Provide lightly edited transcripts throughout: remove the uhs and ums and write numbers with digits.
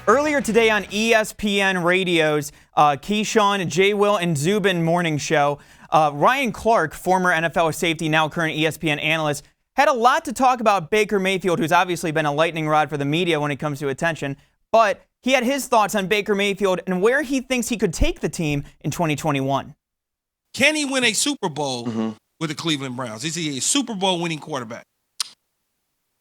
Earlier today on ESPN Radio's Keyshawn, J. Will, and Zubin morning show, Ryan Clark, former NFL safety, now current ESPN analyst, had a lot to talk about Baker Mayfield, who's obviously been a lightning rod for the media when it comes to attention. But he had his thoughts on Baker Mayfield and where he thinks he could take the team in 2021. Can he win a Super Bowl with the Cleveland Browns? Is he a Super Bowl winning quarterback?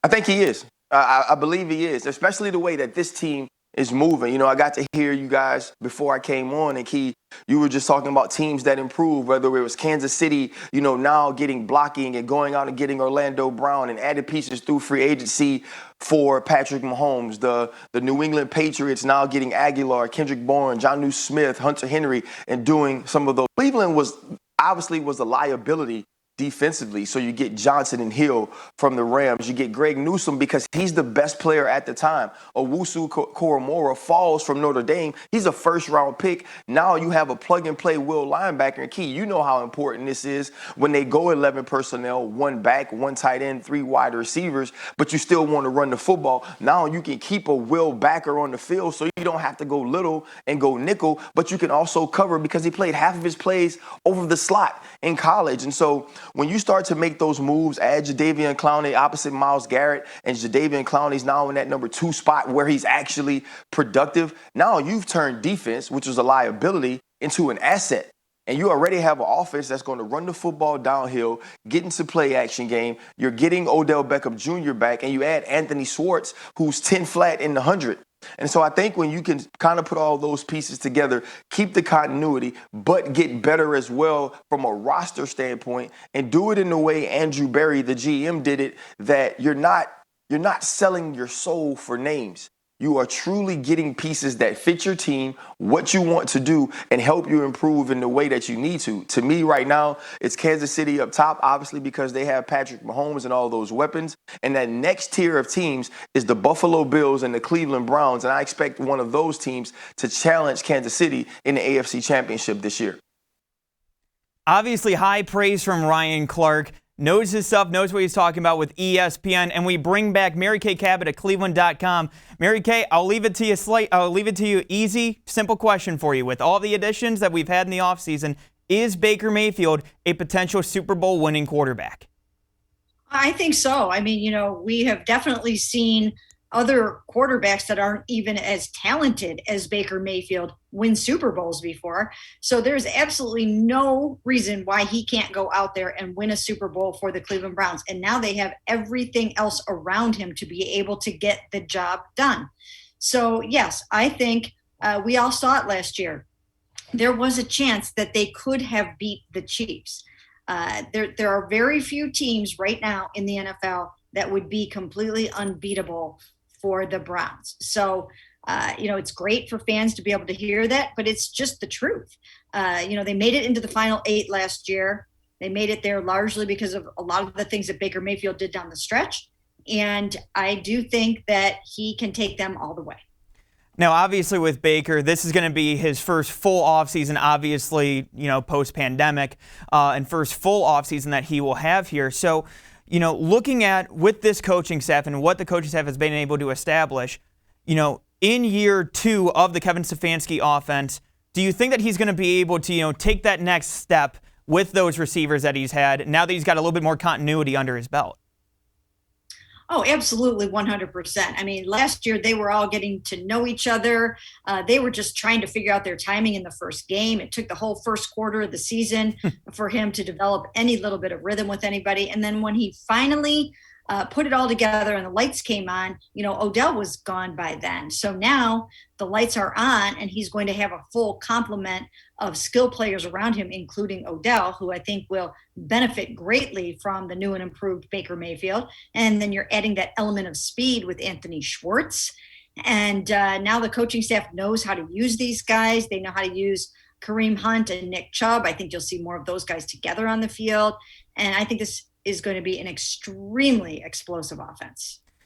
I think he is. I believe he is, especially the way that this team is moving. You know, I got to hear you guys before I came on, and Key, you were just talking about teams that improve, whether it was Kansas City, you know, now getting blocking and going out and getting Orlando Brown and added pieces through free agency for Patrick Mahomes. The New England Patriots now getting Aguilar, Kendrick Bourne, Jonnu Smith, Hunter Henry, and doing some of those. Cleveland was a liability defensively. So you get Johnson and Hill from the Rams. You get Greg Newsome because he's the best player at the time. Owusu Koromora falls from Notre Dame. He's a first-round pick. Now you have a plug-and-play will linebacker. And Key, you know how important this is when they go 11 personnel, one back, one tight end, three wide receivers, but you still want to run the football. Now you can keep a will backer on the field so you don't have to go little and go nickel, but you can also cover because he played half of his plays over the slot in college. And so when you start to make those moves, add Jadeveon Clowney opposite Myles Garrett, and Jadeveon Clowney's now in that number 2 spot where he's actually productive. Now you've turned defense, which was a liability, into an asset. And you already have an offense that's going to run the football downhill, get into play action game. You're getting Odell Beckham Jr. back, and you add Anthony Schwartz, who's 10 flat in the 100. And so I think when you can kind of put all those pieces together, keep the continuity, but get better as well from a roster standpoint, and do it in the way Andrew Berry, the GM, did it, that you're not selling your soul for names. You are truly getting pieces that fit your team, what you want to do, and help you improve in the way that you need to. To me, right now, it's Kansas City up top, obviously, because they have Patrick Mahomes and all those weapons. And that next tier of teams is the Buffalo Bills and the Cleveland Browns. And I expect one of those teams to challenge Kansas City in the AFC Championship this year. Obviously, high praise from Ryan Clark. Knows his stuff, knows what he's talking about with ESPN, and we bring back Mary Kay Cabot at cleveland.com. Mary Kay, I'll leave it to you easy, simple question for you. With all the additions that we've had in the offseason, is Baker Mayfield a potential Super Bowl winning quarterback? I think so. I mean, you know, we have definitely seen other quarterbacks that aren't even as talented as Baker Mayfield win Super Bowls before. So there's absolutely no reason why he can't go out there and win a Super Bowl for the Cleveland Browns. And now they have everything else around him to be able to get the job done. So yes, I think we all saw it last year. There was a chance that they could have beat the Chiefs. There are very few teams right now in the NFL that would be completely unbeatable for the Browns. So, you know, it's great for fans to be able to hear that, but it's just the truth. You know, they made it into the final 8 last year. They made it there largely because of a lot of the things that Baker Mayfield did down the stretch. And I do think that he can take them all the way. Now, obviously with Baker, this is going to be his first full offseason, obviously, you know, post-pandemic, and first full offseason that he will have here. So, you know, looking at with this coaching staff and what the coaching staff has been able to establish, you know, in year 2 of the Kevin Stefanski offense, do you think that he's going to be able to, you know, take that next step with those receivers that he's had now that he's got a little bit more continuity under his belt? Oh, absolutely, 100%. I mean, last year they were all getting to know each other. They were just trying to figure out their timing in the first game. It took the whole first quarter of the season for him to develop any little bit of rhythm with anybody. And then when he finally put it all together and the lights came on, you know, Odell was gone by then. So now the lights are on and he's going to have a full complement of skill players around him, including Odell, who I think will benefit greatly from the new and improved Baker Mayfield. And then you're adding that element of speed with Anthony Schwartz. And now the coaching staff knows how to use these guys. They know how to use Kareem Hunt and Nick Chubb. I think you'll see more of those guys together on the field. And I think this is going to be an extremely explosive offense.